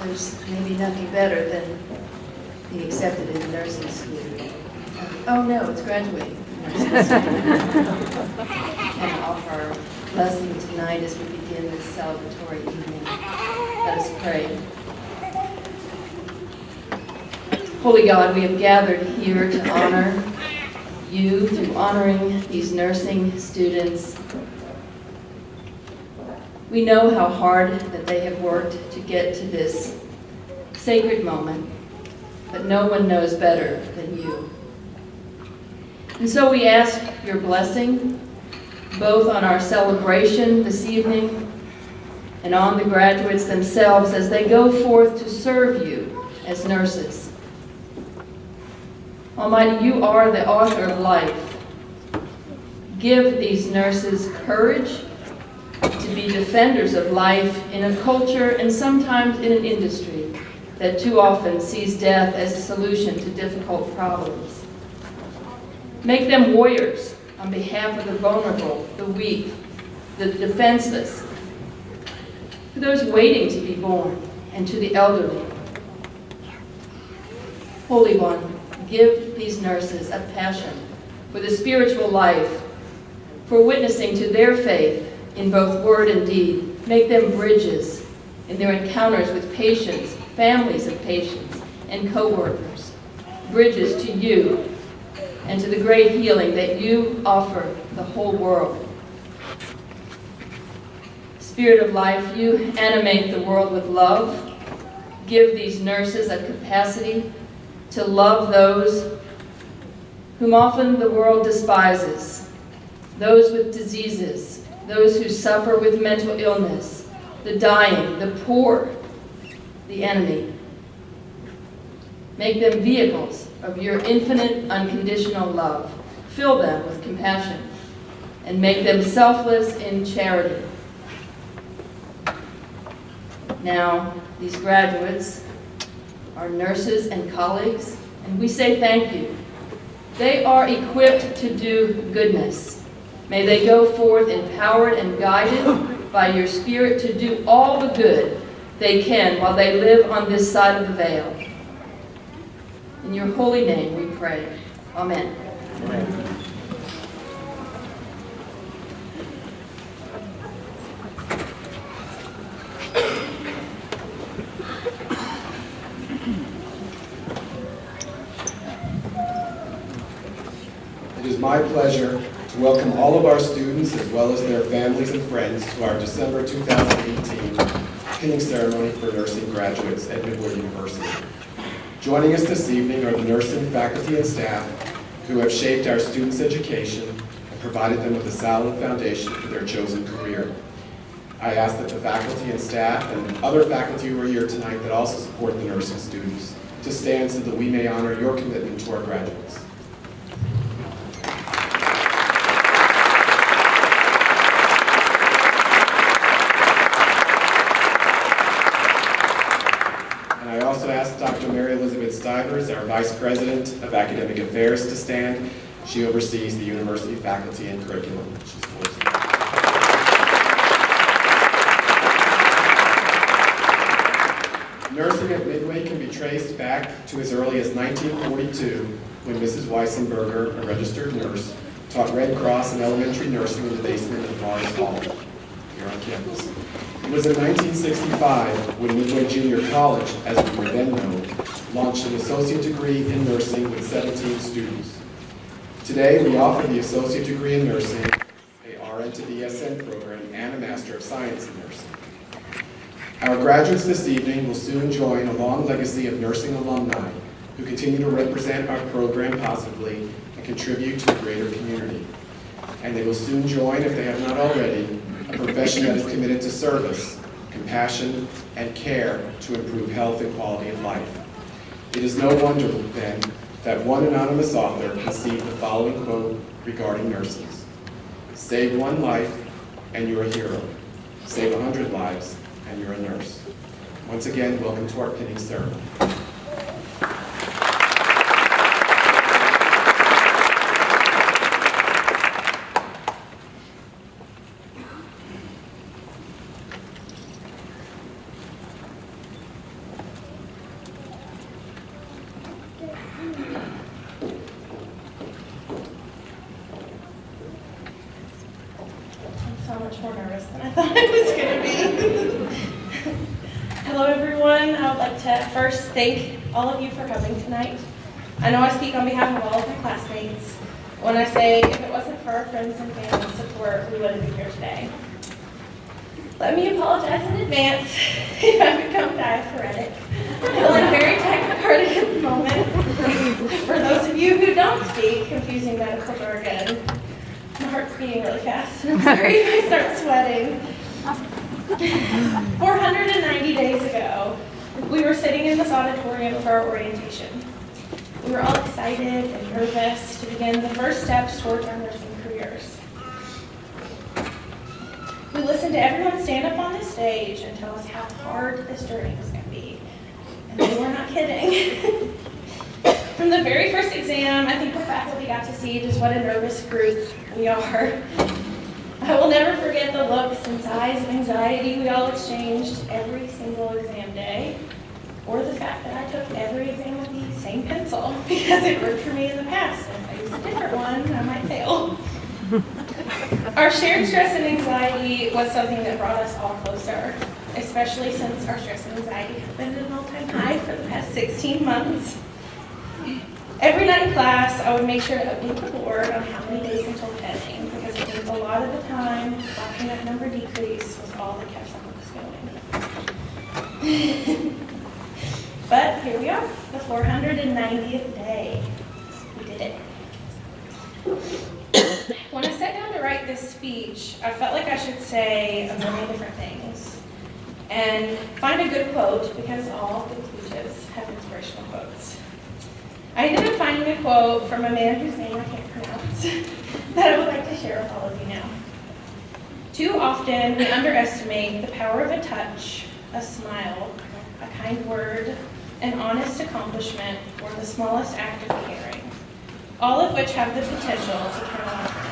there's maybe nothing better than being accepted into nursing school. Oh no, it's graduating from nursing school. And our blessing tonight as we begin this celebratory evening. Let us pray. Holy God, we have gathered here to honor you through honoring these nursing students. We know how hard that they have worked to get to this sacred moment, but no one knows better than you. And so we ask your blessing, both on our celebration this evening and on the graduates themselves as they go forth to serve you as nurses. Almighty, you are the author of life. Give these nurses courage to be defenders of life in a culture and sometimes in an industry that too often sees death as a solution to difficult problems. Make them warriors on behalf of the vulnerable, the weak, the defenseless, to those waiting to be born, and to the elderly. Holy One, give these nurses a passion for the spiritual life, for witnessing to their faith in both word and deed. Make them bridges in their encounters with patients, families of patients, and co-workers. Bridges to you and to the great healing that you offer the whole world. Spirit of life, you animate the world with love. Give these nurses a capacity to love those whom often the world despises, those with diseases, those who suffer with mental illness, the dying, the poor, the enemy. Make them vehicles of your infinite, unconditional love. Fill them with compassion and make them selfless in charity. Now, these graduates are nurses and colleagues, and we say thank you. They are equipped to do goodness. May they go forth empowered and guided by your Spirit to do all the good they can while they live on this side of the veil. In your holy name we pray. Amen. Amen. It is my pleasure to welcome all of our students as well as their families and friends to our December 2018 pinning ceremony for nursing graduates at Midway University. Joining us this evening are the nursing faculty and staff who have shaped our students' education and provided them with a solid foundation for their chosen career. I ask that the faculty and staff and other faculty who are here tonight that also support the nursing students to stand so that we may honor your commitment to our graduates. Dr. Mary Elizabeth Stivers, our Vice President of Academic Affairs, to stand. She oversees the university faculty and curriculum. Nursing at Midway can be traced back to as early as 1942, when Mrs. Weissenberger, a registered nurse, taught Red Cross and elementary nursing in the basement of Morris Hall here on campus. It was in 1965 when Midway Junior College, as we were then known, launched an associate degree in nursing with 17 students. Today, we offer the associate degree in nursing, a RN to BSN program, and a Master of Science in nursing. Our graduates this evening will soon join a long legacy of nursing alumni who continue to represent our program positively and contribute to the greater community. And they will soon join, if they have not already, a profession that is committed to service, compassion, and care to improve health and quality of life. It is no wonder, then, that one anonymous author conceived the following quote regarding nurses: "Save one life, and you're a hero. Save 100 lives, and you're a nurse." Once again, welcome to our pinning ceremony. more nervous than I thought I was going to be. Hello, everyone. I would like to first thank all of you for coming tonight. I know I speak on behalf of all of my classmates when I say if it wasn't for our friends and family support, we wouldn't be here today. Let me apologize in advance if I become diaphoretic. I'm feeling very tachycardic at the moment. For those of you who don't speak confusing medical jargon, my heart's beating really fast. I'm sorry if I start sweating. 490 days ago, we were sitting in this auditorium for our orientation. We were all excited and nervous to begin the first steps towards our nursing careers. We listened to everyone stand up on the stage and tell us how hard this journey was going to be. And they were not kidding. From the very first exam, I think the faculty got to see just what a nervous group we are. I will never forget the looks and sighs of anxiety we all exchanged every single exam day, or the fact that I took every exam with the same pencil because it worked for me in the past. And if I use a different one, I might fail. Our shared stress and anxiety was something that brought us all closer, especially since our stress and anxiety have been at an all-time high for the past 16 months. Every night in class, I would make sure to update the board on how many days until pending, because I think a lot of the time, watching that number decrease was all that kept some of us going. But here we are, the 490th day. We did it. When I sat down to write this speech, I felt like I should say a million different things and find a good quote, because all good speeches have inspirational quotes. I ended up finding a quote from a man whose name I can't pronounce that I would like to share with all of you now. Too often, we underestimate the power of a touch, a smile, a kind word, an honest accomplishment, or the smallest act of caring, all of which have the potential to turn on a friend.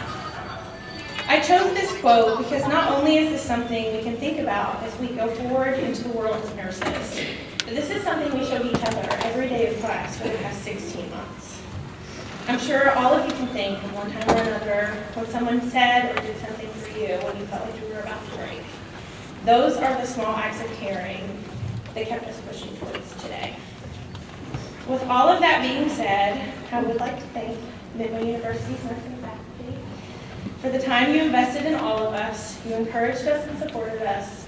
I chose this quote because not only is this something we can think about as we go forward into the world as nurses, but this is something we showed each other every day of class for the past 16 months. I'm sure all of you can think of one time or another when someone said or did something for you when you felt like you were about to break. Those are the small acts of caring that kept us pushing towards today. With all of that being said, I would like to thank Midway University's nursing faculty for the time you invested in all of us. You encouraged us and supported us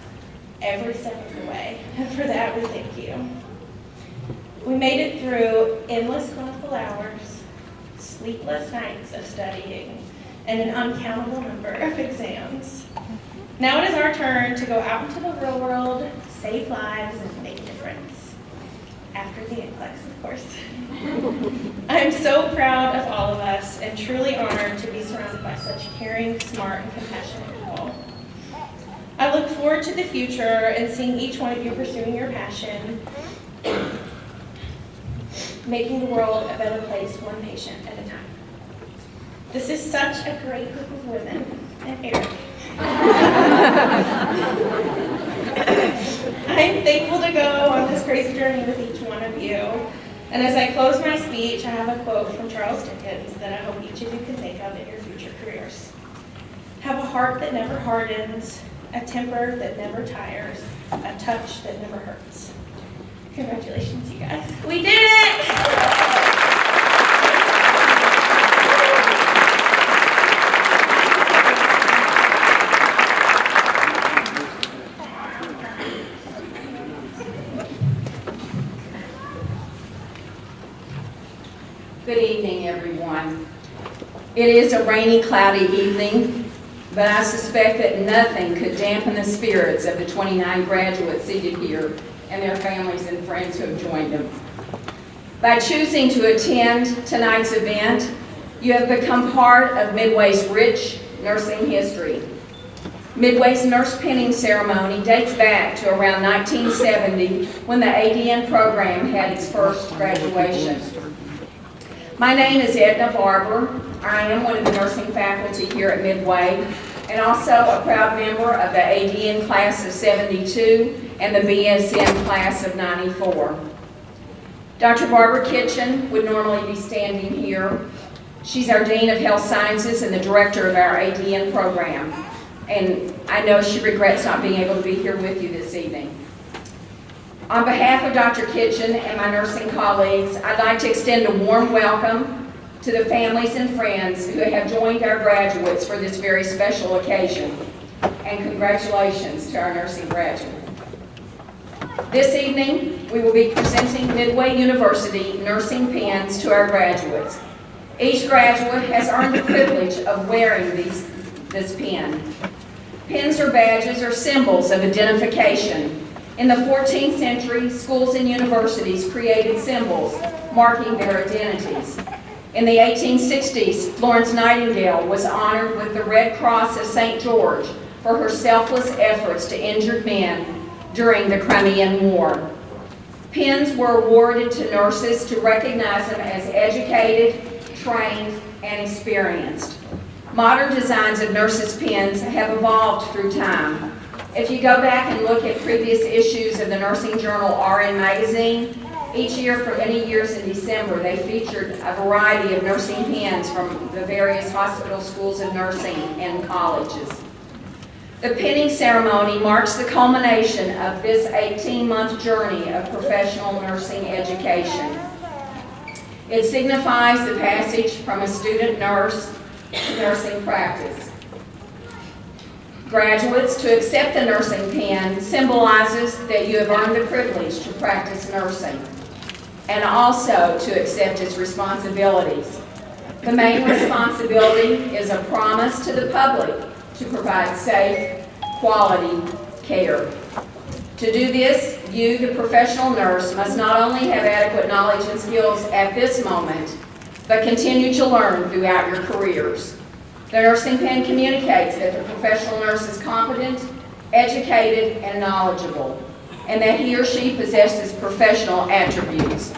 every step of the way, and for that we thank you. We made it through endless clinical hours, sleepless nights of studying, and an uncountable number of exams. Now it is our turn to go out into the real world, save lives, and make a difference. After the NCLEX, of course. I am so proud of all of us and truly honored to be surrounded by such caring, smart, and compassionate people. I look forward to the future and seeing each one of you pursuing your passion, making the world a better place, one patient at a time. This is such a great group of women, and Eric. I am thankful to go on this crazy journey with each one of you. And as I close my speech, I have a quote from Charles Dickens that I hope each of you can think of in your future careers. Have a heart that never hardens, a temper that never tires, a touch that never hurts. Congratulations, you guys. We did it! Good evening, everyone. It is a rainy, cloudy evening, but I suspect that nothing could dampen the spirits of the 29 graduates seated here and their families and friends who have joined them. By choosing to attend tonight's event, you have become part of Midway's rich nursing history. Midway's nurse pinning ceremony dates back to around 1970 when the ADN program had its first graduation. My name is Edna Barber. I am one of the nursing faculty here at Midway and also a proud member of the ADN class of 72 and the BSN class of 94. Dr. Barbara Kitchen would normally be standing here. She's our Dean of Health Sciences and the director of our ADN program. and I know she regrets not being able to be here with you this evening. On behalf of Dr. Kitchen and my nursing colleagues, I'd like to extend a warm welcome to the families and friends who have joined our graduates for this very special occasion. And congratulations to our nursing graduates. This evening, we will be presenting Midway University nursing pins to our graduates. Each graduate has earned the privilege of wearing this pin. Pins or badges are symbols of identification. In the 14th century, schools and universities created symbols marking their identities. In the 1860s, Florence Nightingale was honored with the Red Cross of St. George for her selfless efforts to injured men during the Crimean War. Pins were awarded to nurses to recognize them as educated, trained, and experienced. Modern designs of nurses' pins have evolved through time. If you go back and look at previous issues of the nursing journal RN Magazine, each year for many years in December, they featured a variety of nursing pins from the various hospital schools of nursing and colleges. The pinning ceremony marks the culmination of this 18-month journey of professional nursing education. It signifies the passage from a student nurse to nursing practice. Graduates, to accept the nursing pin symbolizes that you have earned the privilege to practice nursing, and also to accept its responsibilities. The main responsibility is a promise to the public to provide safe, quality care. To do this, you, the professional nurse, must not only have adequate knowledge and skills at this moment, but continue to learn throughout your careers. The nursing pin communicates that the professional nurse is competent, educated, and knowledgeable, and that he or she possesses professional attributes.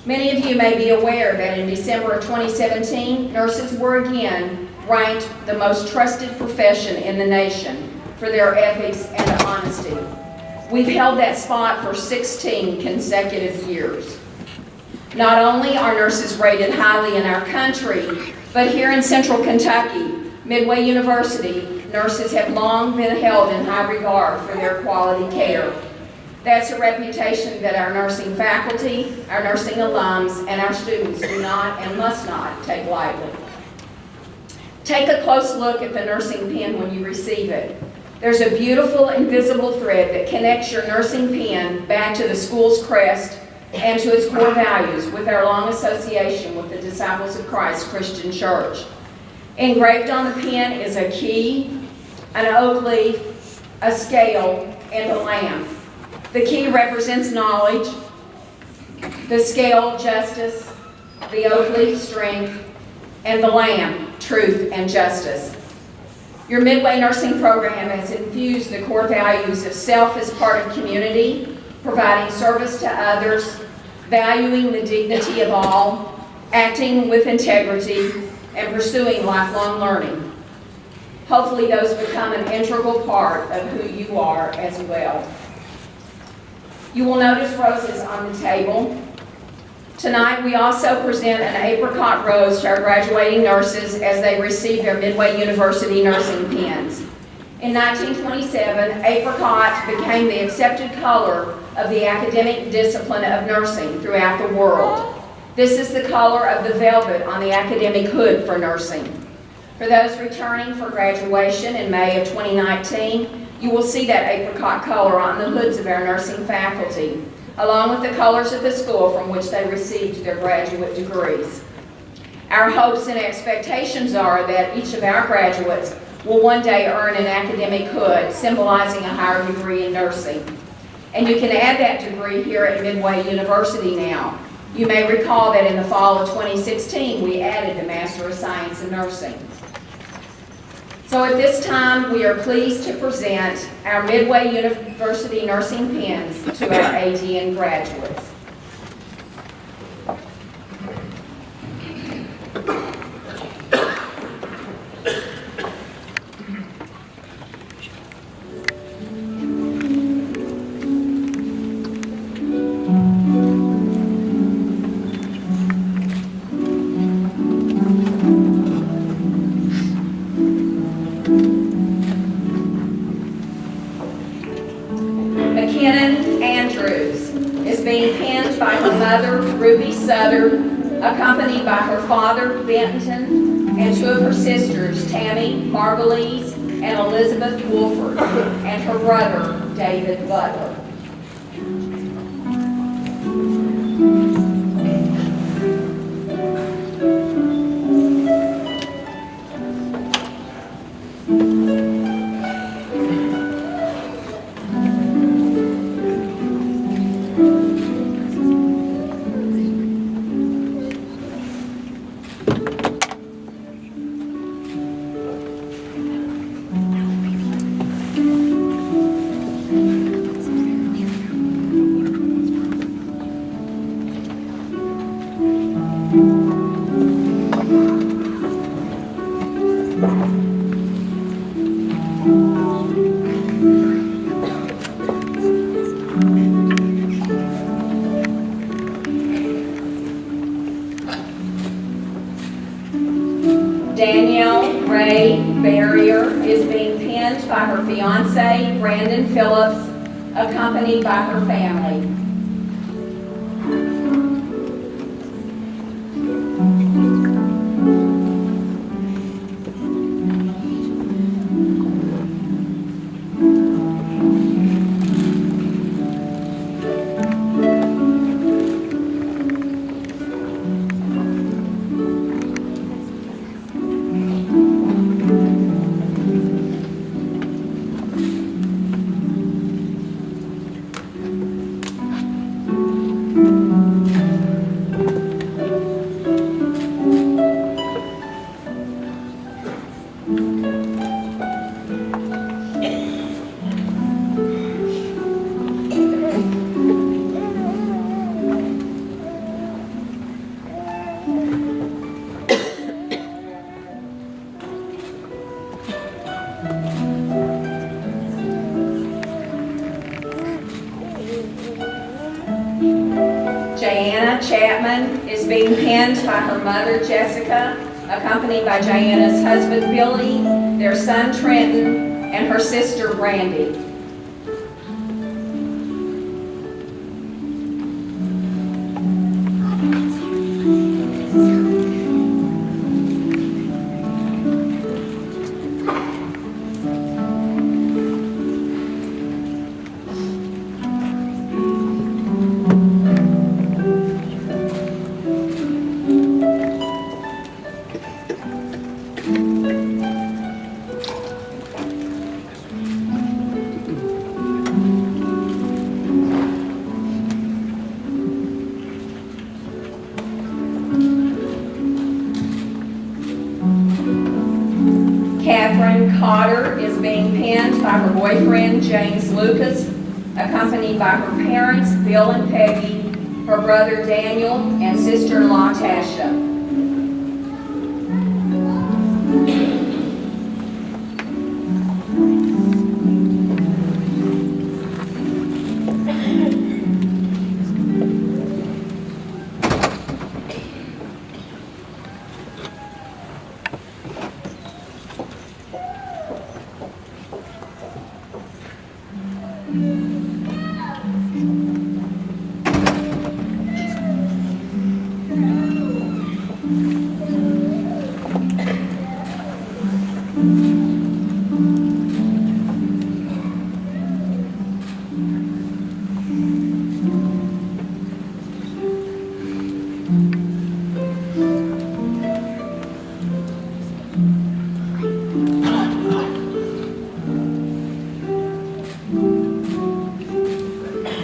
Many of you may be aware that in December of 2017, nurses were again ranked the most trusted profession in the nation for their ethics and honesty. We've held that spot for 16 consecutive years. Not only are nurses rated highly in our country, but here in Central Kentucky, Midway University, nurses have long been held in high regard for their quality care. That's a reputation that our nursing faculty, our nursing alums, and our students do not and must not take lightly. Take a close look at the nursing pin when you receive it. There's a beautiful invisible thread that connects your nursing pin back to the school's crest and to its core values with our long association with the Disciples of Christ Christian Church. Engraved on the pin is a key, an oak leaf, a scale, and a lamp. The key represents knowledge, the scale, justice, the oak leaf, strength, and the lamp, truth and justice. Your Midway nursing program has infused the core values of self as part of community, providing service to others, valuing the dignity of all, acting with integrity, and pursuing lifelong learning. Hopefully those become an integral part of who you are as well. You will notice roses on the table. Tonight, we also present an apricot rose to our graduating nurses as they receive their Midway University nursing pins. In 1927, apricot became the accepted color of the academic discipline of nursing throughout the world. This is the color of the velvet on the academic hood for nursing. For those returning for graduation in May of 2019, you will see that apricot color on the hoods of our nursing faculty, along with the colors of the school from which they received their graduate degrees. Our hopes and expectations are that each of our graduates will one day earn an academic hood symbolizing a higher degree in nursing. And you can add that degree here at Midway University now. You may recall that in the fall of 2016, we added the Master of Science in Nursing. So at this time, we are pleased to present our Midway University nursing pins to our ADN graduates. McKinnon Andrews is being penned by her mother, Ruby Sutter, accompanied by her father, Benton, and two of her sisters, Tammy Margulies and Elizabeth Wolford, and her brother, David Butler. Danielle Ray Barrier is being penned by her fiance, Brandon Phillips, accompanied by her family. Chapman is being penned by her mother, Jessica, accompanied by Jana's husband, Billy, their son, Trenton, and her sister, Brandy. Cotter is being penned by her boyfriend, James Lucas, accompanied by her parents, Bill and Peggy, her brother, Daniel, and sister-in-law, Tasha.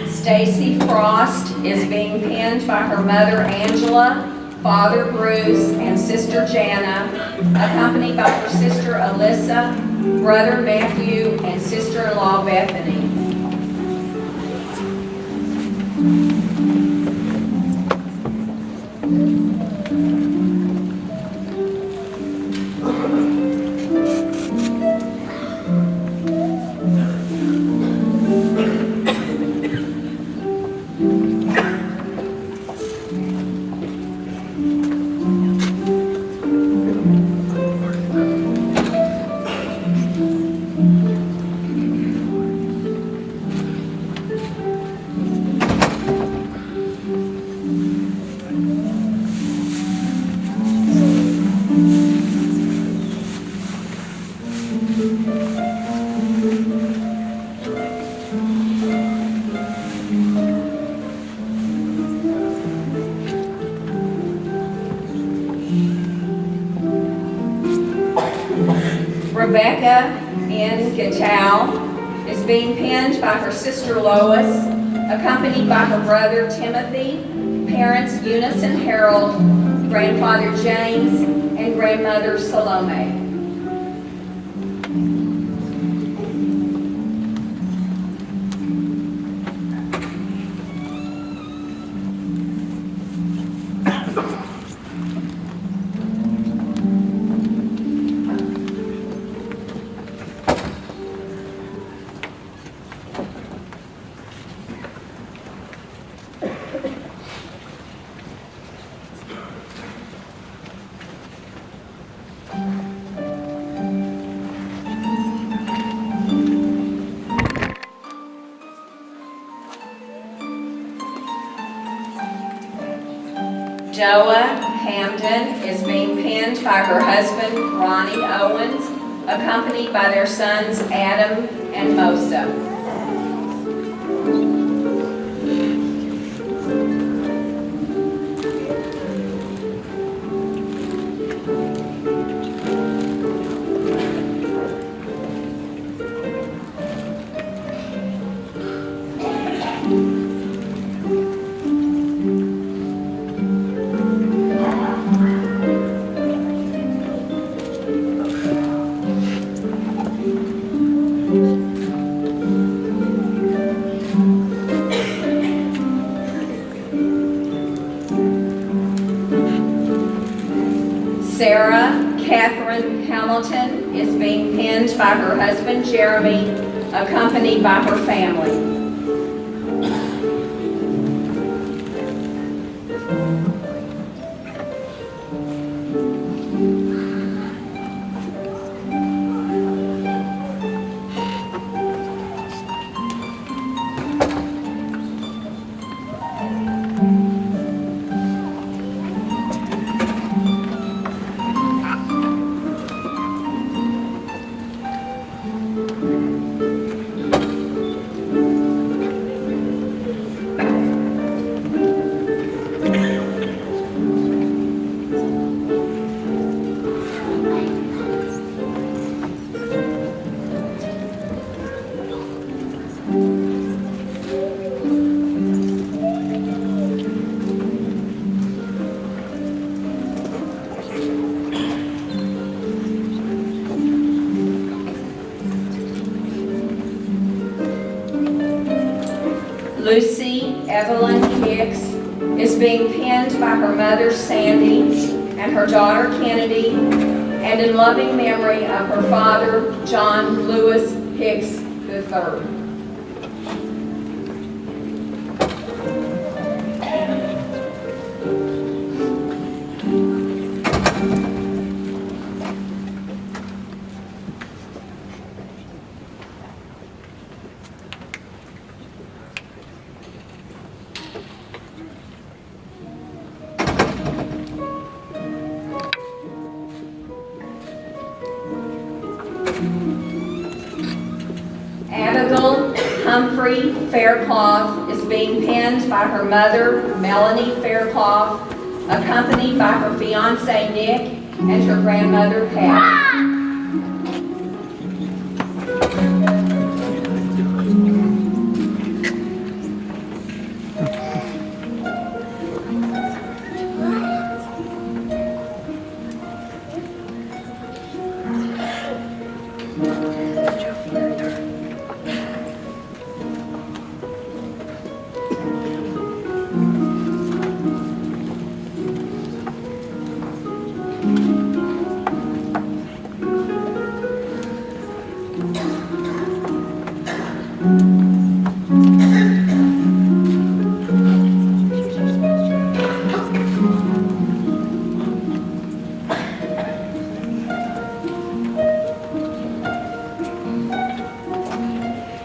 Stacey Frost is being penned by her mother, Angela, father, Bruce, and sister, Jana, accompanied by her sister, Alyssa, brother, Matthew, and sister-in-law, Bethany. Rebecca N. Gattal is being penned by her sister Lois, accompanied by her brother Timothy, parents Eunice and Harold, grandfather James, and grandmother Salome. Joa Hamden is being penned by her husband, Ronnie Owens, accompanied by their sons, Adam and Mosa. Sarah Catherine Hamilton is being penned by her husband, Jeremy, accompanied by her family. Lucy Evelyn Hicks is being penned by her mother, Sandy, and her daughter, Kennedy, and in loving memory of her father, John Lewis Hicks III. Humphrey Faircloth is being penned by her mother, Melanie Faircloth, accompanied by her fiance, Nick, and her grandmother, Pat.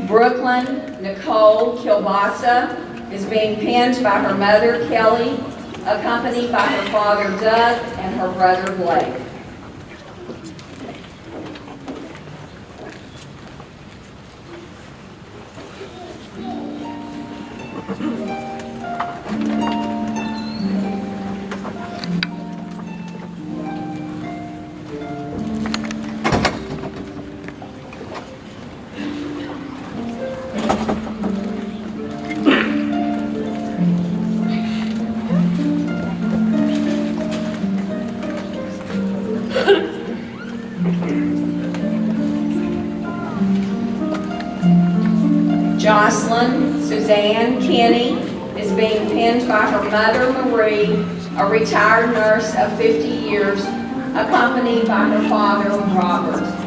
Brooklyn Nicole Kilbasa is being penned by her mother, Kelly, accompanied by her father, Doug, and her brother, Blake. Jocelyn Suzanne Kenny is being pinned by her mother, Marie, a retired nurse of 50 years, accompanied by her father, Robert.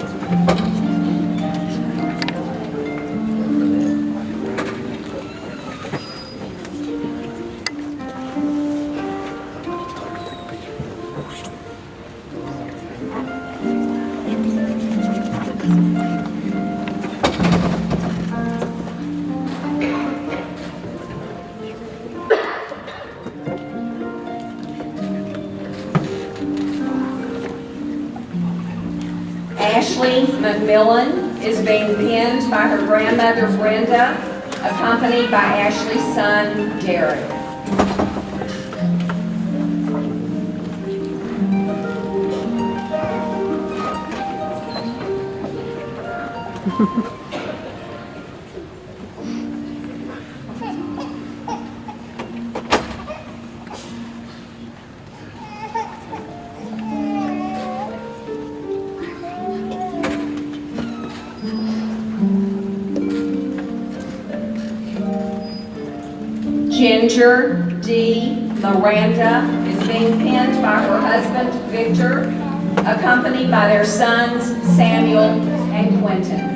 Ashley McMillan is being pinned by her grandmother, Brenda, accompanied by Ashley's son, Derek. Ginger D. Miranda is being pinned by her husband, Victor, accompanied by their sons, Samuel and Quentin.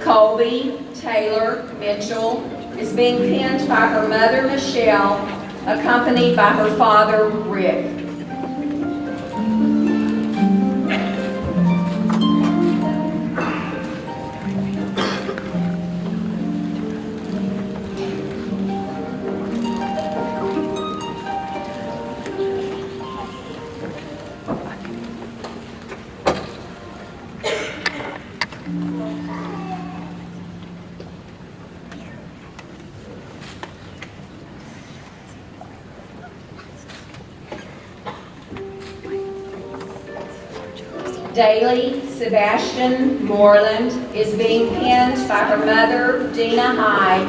Colby Taylor Mitchell is being pinned by her mother, Michelle, accompanied by her father, Rick. Daly Sebastian Moreland is being pinned by her mother, Dina Hyde,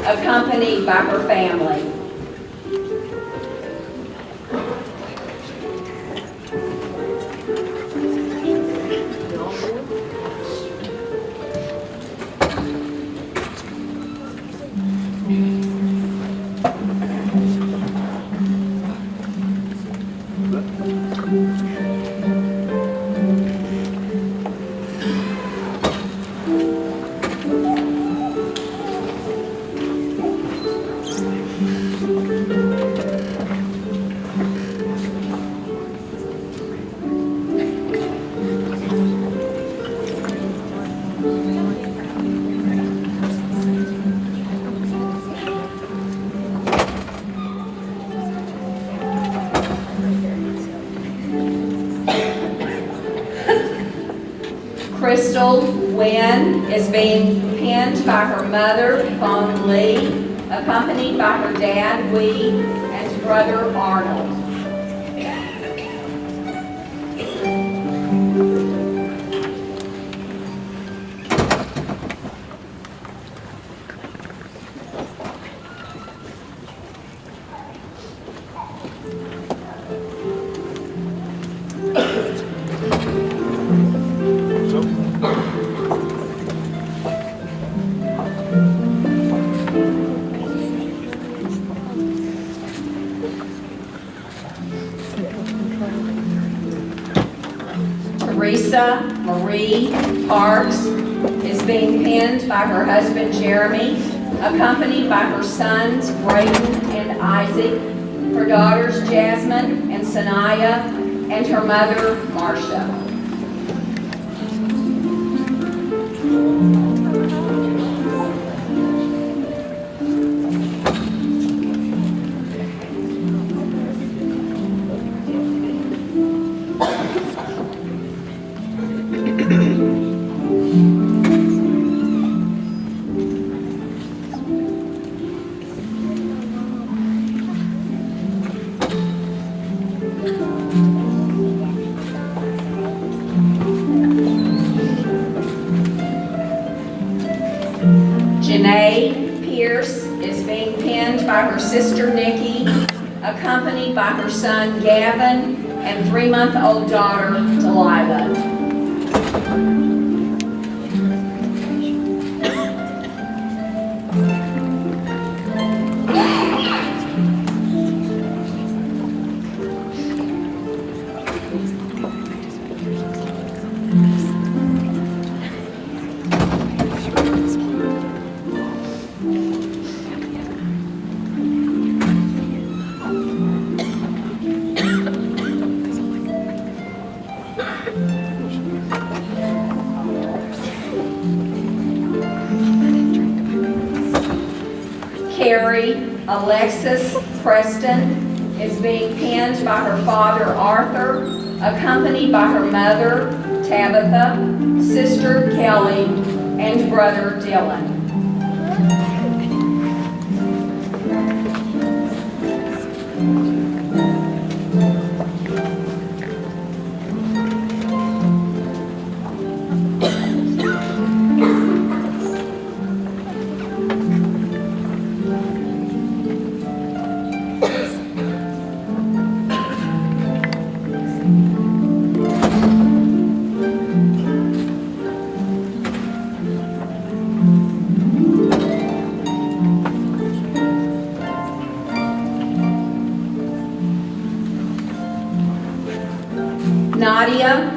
accompanied by her family. Crystal Wynn is being pinned by her mother, Fong Lee, accompanied by her dad, Wee, and brother, Arnold. Theresa Marie Parks is being pinned by her husband, Jeremy, accompanied by her sons, Brayden and Isaac, her daughters, Jasmine and Sanaya, and her mother, Marcia. Janay Pierce is being penned by her sister Nikki, accompanied by her son Gavin and 3-month-old daughter Delilah. Alexis Preston is being penned by her father Arthur, accompanied by her mother Tabitha, sister Kelly, and brother Dylan.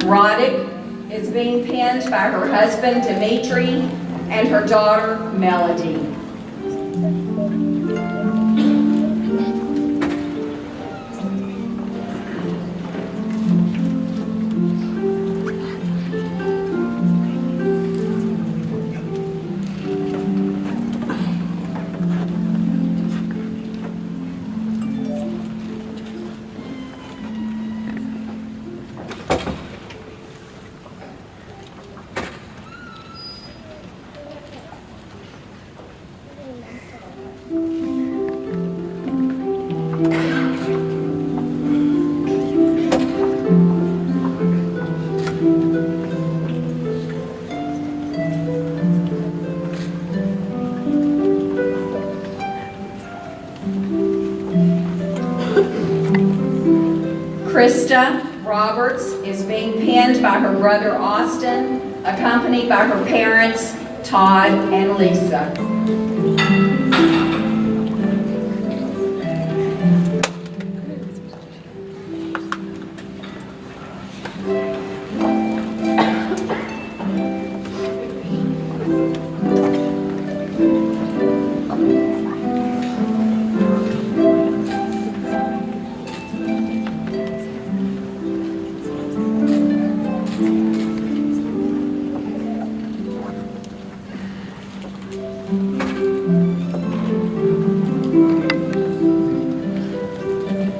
Roddick is being penned by her husband Dimitri and her daughter Melody. Krista Roberts is being penned by her brother Austin, accompanied by her parents Todd and Lisa.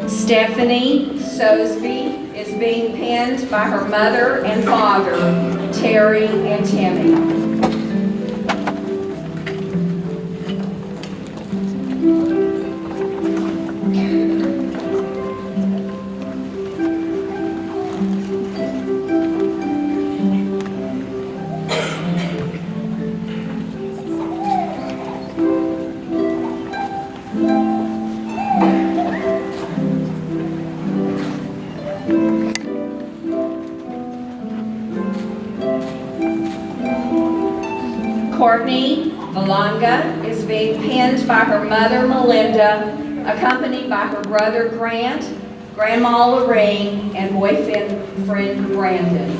Stephanie Sosby is being penned by her mother and father, Terry and Timmy. Courtney Valanga is being penned by her mother Melinda, accompanied by her brother Grant, Grandma Lorraine, and boyfriend Brandon.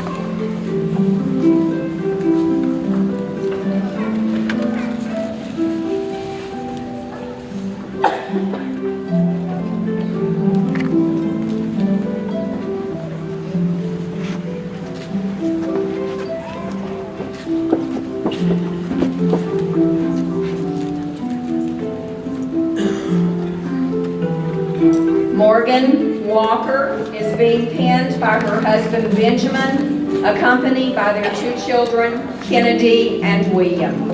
Morgan Walker is being penned by her husband Benjamin, accompanied by their 2 children, Kennedy and William.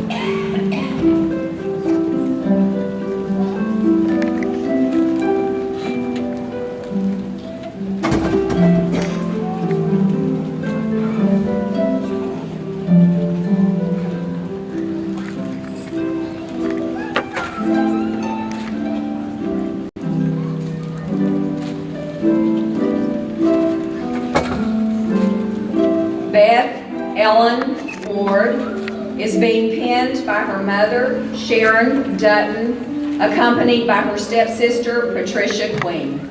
Award is being penned by her mother, Sharon Dutton, accompanied by her stepsister, Patricia Queen.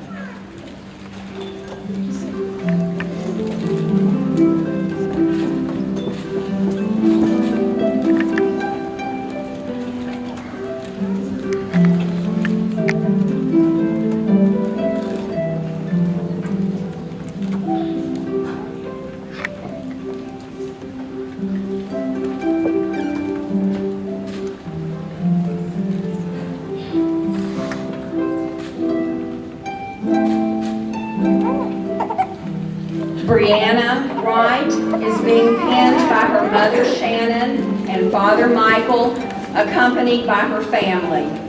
Brianna Wright is being penned by her mother Shannon and father Michael, accompanied by her family.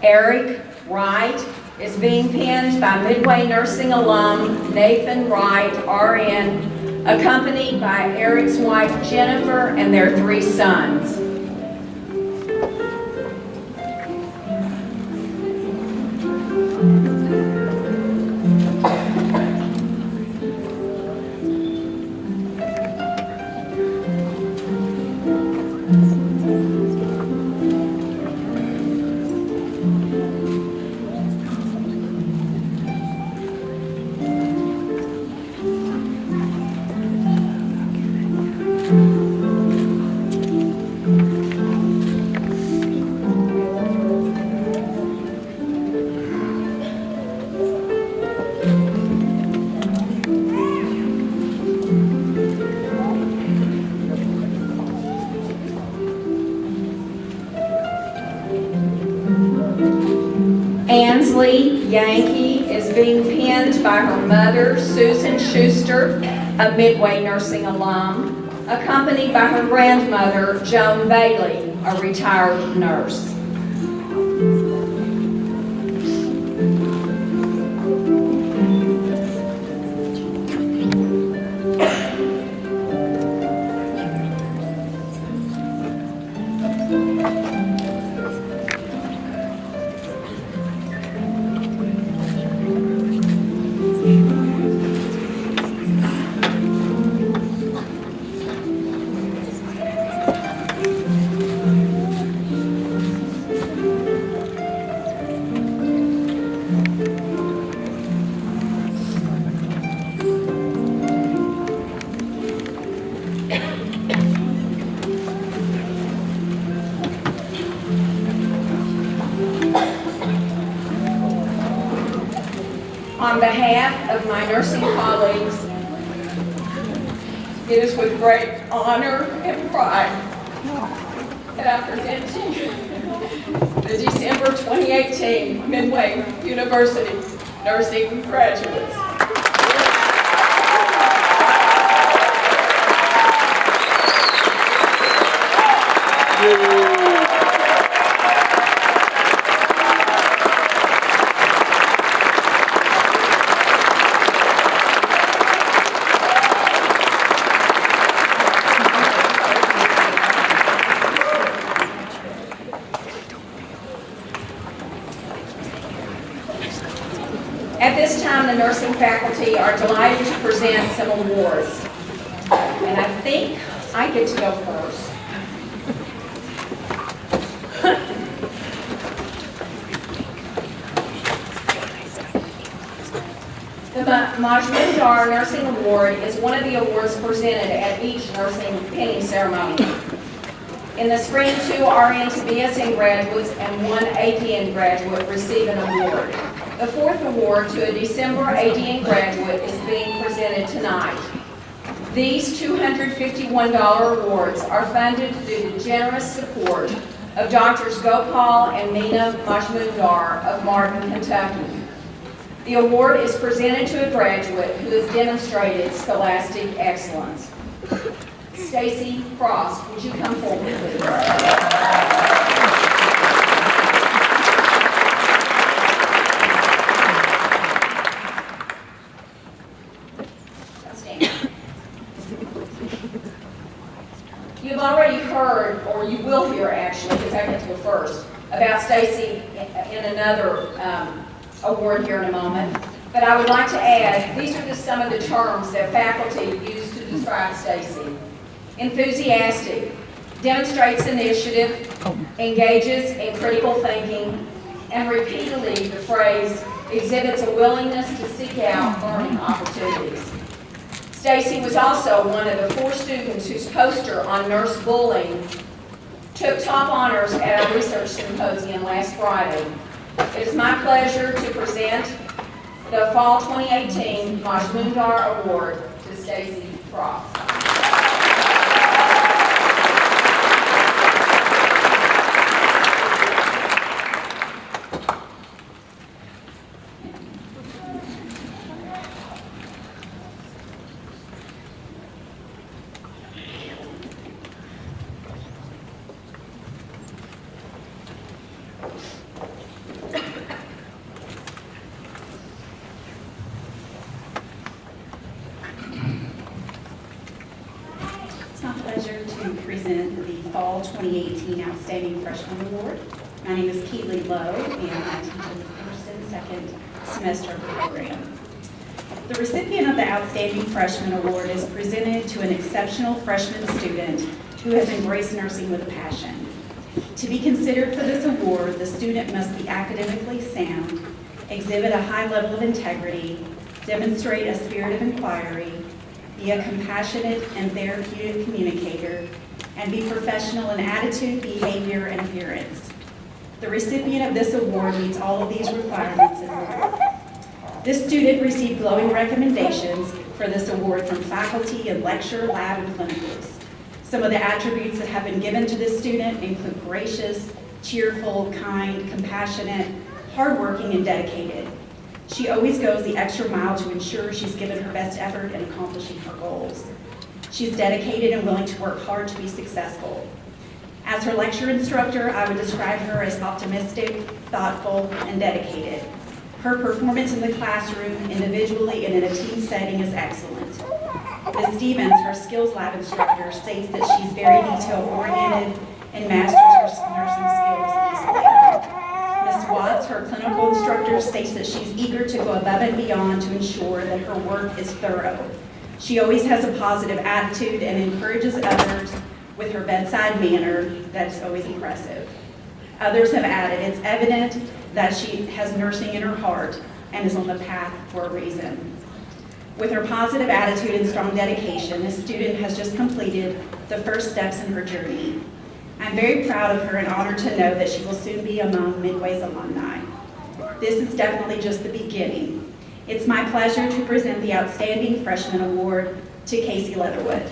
Eric Wright is being penned by Midway nursing alum Nathan Wright, RN, accompanied by Eric's wife Jennifer and their 3 sons. Anslee Yankee is being penned by her mother, Susan Schuster, a Midway nursing alum, accompanied by her grandmother, Joan Bailey, a retired nurse. On behalf of my nursing colleagues, it is with great honor and pride that I present to you the December 2018 Midway University Nursing Graduates. At this time, the nursing faculty are delighted to present some awards. And I think I get to go first. The Majmundar Nursing Award is one of the awards presented at each nursing pinning ceremony. In the spring, 2 RN to BSN graduates and 1 ADN graduate receive an award. The 4th award to a December ADN graduate is being presented tonight. These $251 awards are funded through the generous support of Drs. Gopal and Meena Majmundar of Martin, Kentucky. The award is presented to a graduate who has demonstrated scholastic excellence. Stacey Frost, would you come forward, please? You've already heard, or you will hear actually, because I get to go first, about Stacey in another award here in a moment. But I would like to add, these are just some of the terms that faculty use to describe Stacey. Enthusiastic, demonstrates initiative, engages in critical thinking, and repeatedly the phrase exhibits a willingness to seek out learning opportunities. Stacey was also one of the 4 students whose poster on nurse bullying took top honors at our research symposium last Friday. It is my pleasure to present the Fall 2018 Majmundar Award to Stacey Frost. Present the Fall 2018 Outstanding Freshman Award. My name is Keely Lowe, and I teach in the first and second semester of the program. The recipient of the Outstanding Freshman Award is presented to an exceptional freshman student who has embraced nursing with a passion. To be considered for this award, the student must be academically sound, exhibit a high level of integrity, demonstrate a spirit of inquiry, be a compassionate and therapeutic communicator, and be professional in attitude, behavior, and appearance. The recipient of this award meets all of these requirements and more. This student received glowing recommendations for this award from faculty in lecture, lab, and clinicals. Some of the attributes that have been given to this student include gracious, cheerful, kind, compassionate, hardworking, and dedicated. She always goes the extra mile to ensure she's given her best effort in accomplishing her goals. She's dedicated and willing to work hard to be successful. As her lecture instructor, I would describe her as optimistic, thoughtful, and dedicated. Her performance in the classroom, individually and in a team setting, is excellent. Ms. Stevens, her skills lab instructor, states that she's very detail-oriented and masters her nursing skills easily. Ms. Watts, her clinical instructor, states that she's eager to go above and beyond to ensure that her work is thorough. She always has a positive attitude and encourages others with her bedside manner that's always impressive. Others have added, it's evident that she has nursing in her heart and is on the path for a reason. With her positive attitude and strong dedication, this student has just completed the first steps in her journey. I'm very proud of her and honored to know that she will soon be among Midway's alumni. This is definitely just the beginning. It's my pleasure to present the Outstanding Freshman Award to Casey Leatherwood.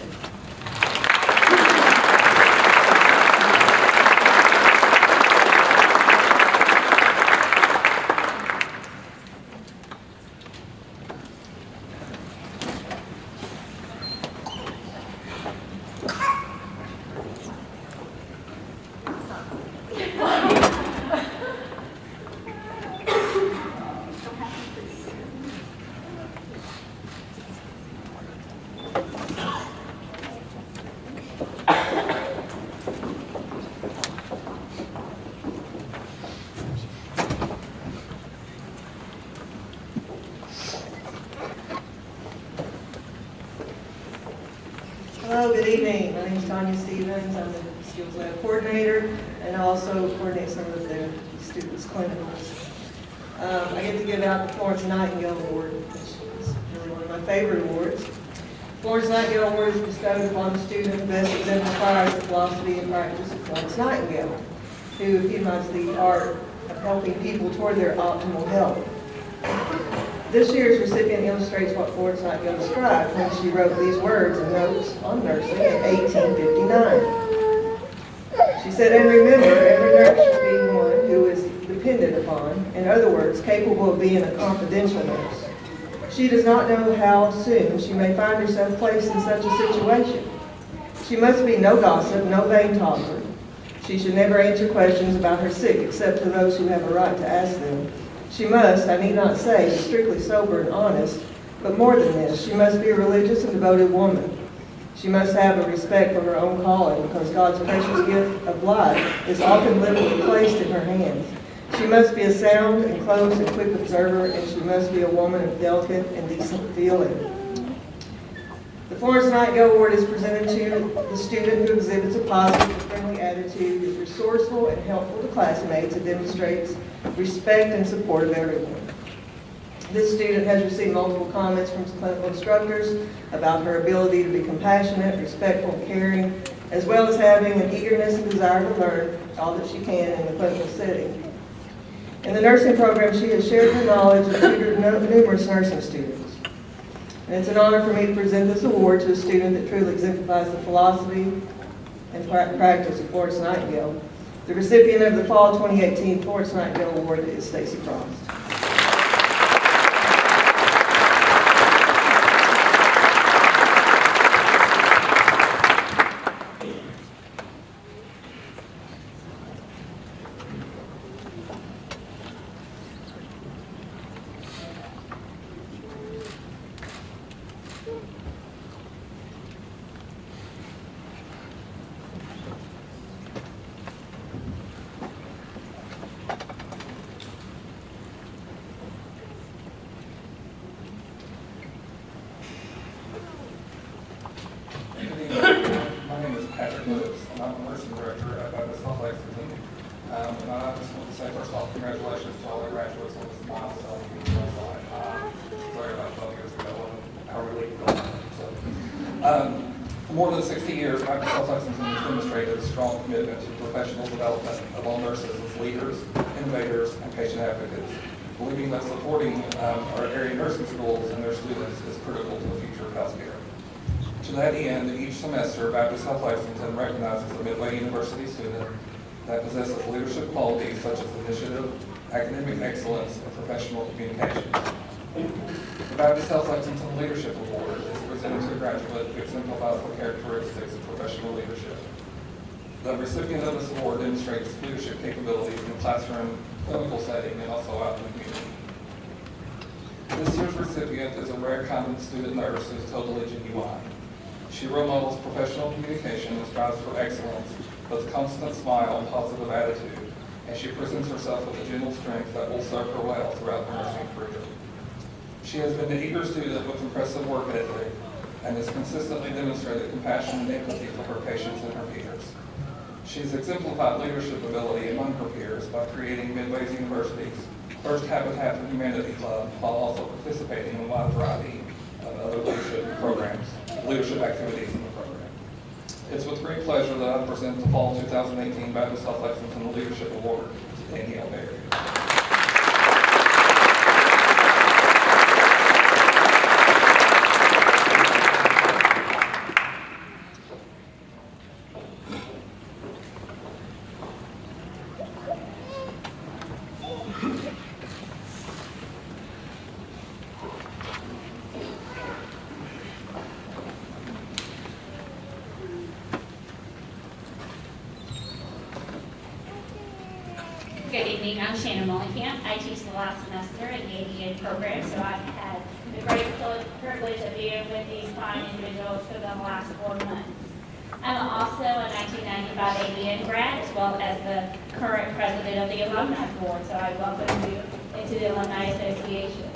Hello, good evening. My name is Stevens. I'm the Skills Lab Coordinator and also coordinate some of the students' clinicals. I get to give out the Florence Nightingale Award, which is really one of my favorite awards. Florence Nightingale Award is bestowed upon the student who best exemplifies the philosophy and practice of Florence Nightingale, who epitomizes the art of helping people toward their optimal health. This year's recipient illustrates what Florence Nightingale described when she wrote these words in Notes on Nursing in 1859. She said, "And remember, every nurse should be one who is depended upon, in other words, capable of being a confidential nurse. She does not know how soon she may find herself placed in such a situation. She must be no gossip, no vain talker. She should never answer questions about her sick except to those who have a right to ask them. She must, I need not say, be strictly sober and honest, but more than this, she must be a religious and devoted woman. She must have a respect for her own calling because God's precious gift of life is often literally placed in her hands. She must be a sound and close and quick observer, and she must be a woman of delicate and decent feeling." The Florence Nightingale Award is presented to the student who exhibits a positive and friendly attitude, is resourceful and helpful to classmates, and demonstrates respect and support of everyone. This student has received multiple comments from clinical instructors about her ability to be compassionate, respectful, and caring, as well as having an eagerness and desire to learn all that she can in the clinical setting. In the nursing program, she has shared her knowledge and tutored numerous nursing students. And it's an honor for me to present this award to a student that truly exemplifies the philosophy and practice of Florence Nightingale. The recipient of the Fall 2018 Florence Nightingale Award is Stacey Frost. Congratulations to all the graduates on this milestone. Sorry about 12 years ago when our relief For more than 60 years, Baptist Health Lexington has demonstrated a strong commitment to professional development of all nurses as leaders, innovators, and patient advocates, believing that supporting our area nursing schools and their students is critical to the future of healthcare. To that end, each semester, Baptist Health Lexington recognizes a Midway University student that possesses leadership qualities such as initiative, academic excellence, and professional communication. The Baptist Health Lexington Leadership Award is presented to a graduate who exemplifies the characteristics of professional leadership. The recipient of this award demonstrates leadership capabilities in the classroom, clinical setting, and also out in the community. This year's recipient is a rare kind of student nurse who is totally genuine. She role models professional communication and strives for excellence with a constant smile and positive attitude, and she presents herself with a gentle strength that will serve her well throughout her nursing career. She has been an eager student with impressive work ethic and has consistently demonstrated compassion and empathy for her patients and her peers. She's exemplified leadership ability among her peers by creating Midway University's first Habitat for Humanity Club, while also participating in a wide variety of other leadership activities in the program. It's with great pleasure that I present the Fall 2018 Baptist Health Lexington Leadership Award to Danielle Berry. Good evening, I'm Shannon Mullenkamp. I teach the last semester in the ADA program, so I've had the great privilege of being with these fine individuals for the last 4 months. I'm also a 1995 ADN grad, as well as the current president of the Alumni Board, so I welcome you into the Alumni Association.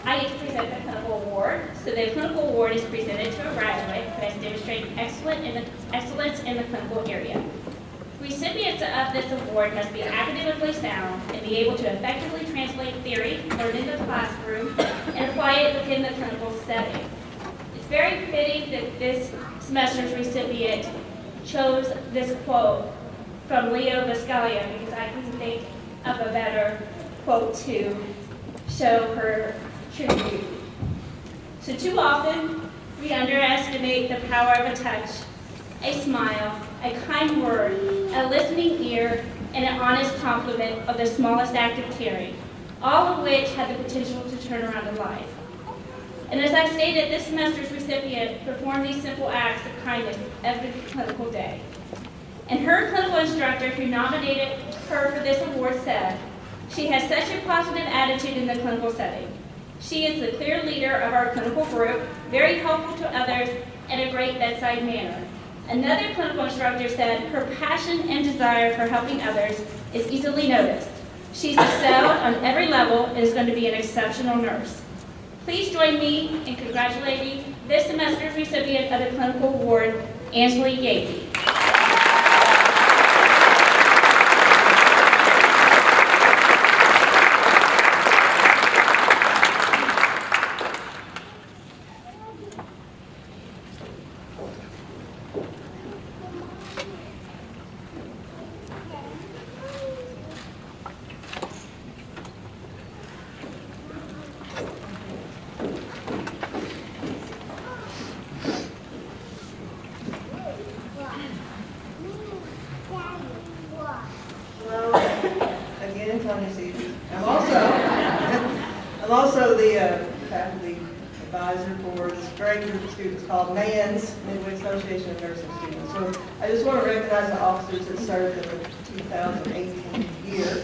I get to present the clinical award. So the clinical award is presented to a graduate who has demonstrated excellence in the clinical area. Recipients of this award must be academically sound and be able to effectively translate theory learned in the classroom and apply it within the clinical setting. It's very fitting that this semester's recipient chose this quote from Leo Viscalia, because I couldn't think of a better quote to show her true beauty. So too often, we underestimate the power of a touch, a smile, a kind word, a listening ear, and an honest compliment of the smallest act of caring, all of which have the potential to turn around a life. And as I stated, this semester's recipient performed these simple acts of kindness every clinical day. And her clinical instructor who nominated her for this award said, "She has such a positive attitude in the clinical setting. She is the clear leader of our clinical group, very helpful to others, and a great bedside manner." Another clinical instructor said, "Her passion and desire for helping others is easily noticed. She's excelled on every level and is going to be an exceptional nurse." Please join me in congratulating this semester's recipient of the clinical award, Anslee Yankee. I'm also the faculty advisor for this great group of students called MANS, Midway Association of Nursing Students. So I just want to recognize the officers that served in the 2018 year.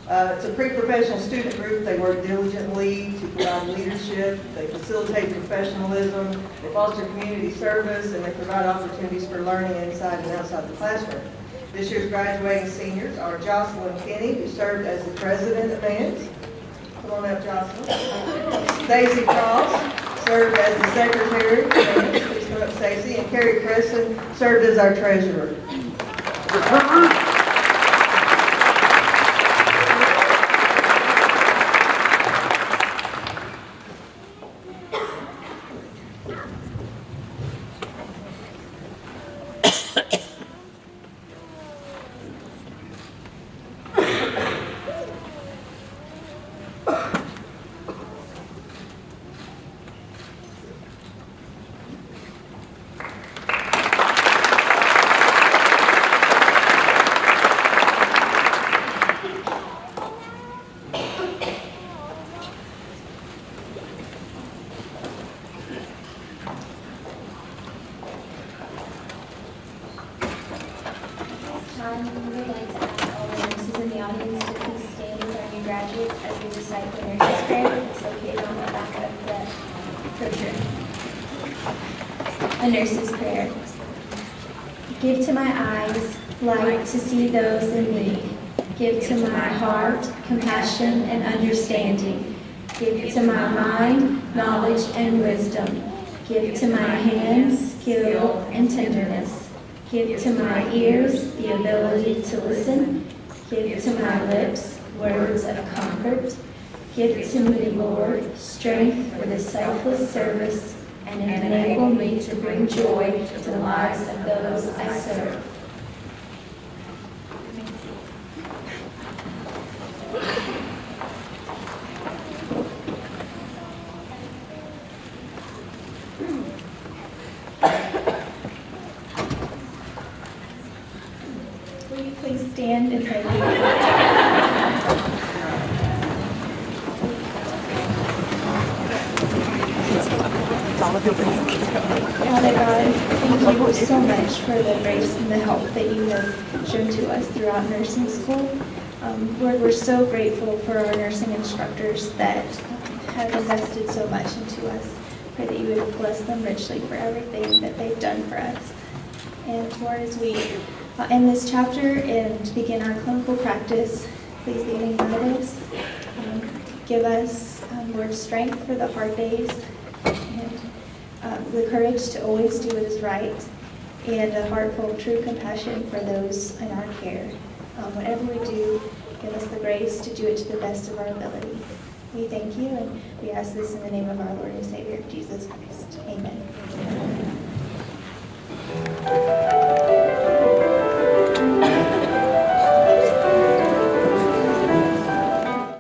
It's a pre-professional student group. They work diligently to provide leadership. They facilitate professionalism. They foster community service, and they provide opportunities for learning inside and outside the classroom. This year's graduating seniors are Jocelyn Kinney, who served as the president of MANS. Come on up, Jocelyn. Stacey Frost served as the secretary of MANS. Please come up, Stacey. And Carrie Preston served as our treasurer. We would like to ask all the nurses in the audience to please stand with our new graduates as we recite the nurses' prayer. It's located on the back of the brochure. A nurse's prayer. Give to my eyes light to see those in need. Give to my heart compassion and understanding. Give to my mind knowledge and wisdom. Give to my hands skill and tenderness. Give to my ears the ability to listen. Give to my lips words of comfort. Give to me, Lord, strength for the selfless service and enable me to bring joy to the lives of those I serve. Will you please stand and pray with me? Father God, thank you so much for the grace and the help that you have shown to us throughout nursing school. Lord, we're so grateful for our nursing instructors that have invested so much into us. Pray that you would bless them richly for everything that they've done for us. And Lord, as we end this chapter and begin our clinical practice, please lead and guide us. Give us, Lord, strength for the hard days and the courage to always do what is right and a heart full of true compassion for those in our care. Whatever we do, give us the grace to do it to the best of our ability. We thank you and we ask this in the name of our Lord and Savior, Jesus Christ.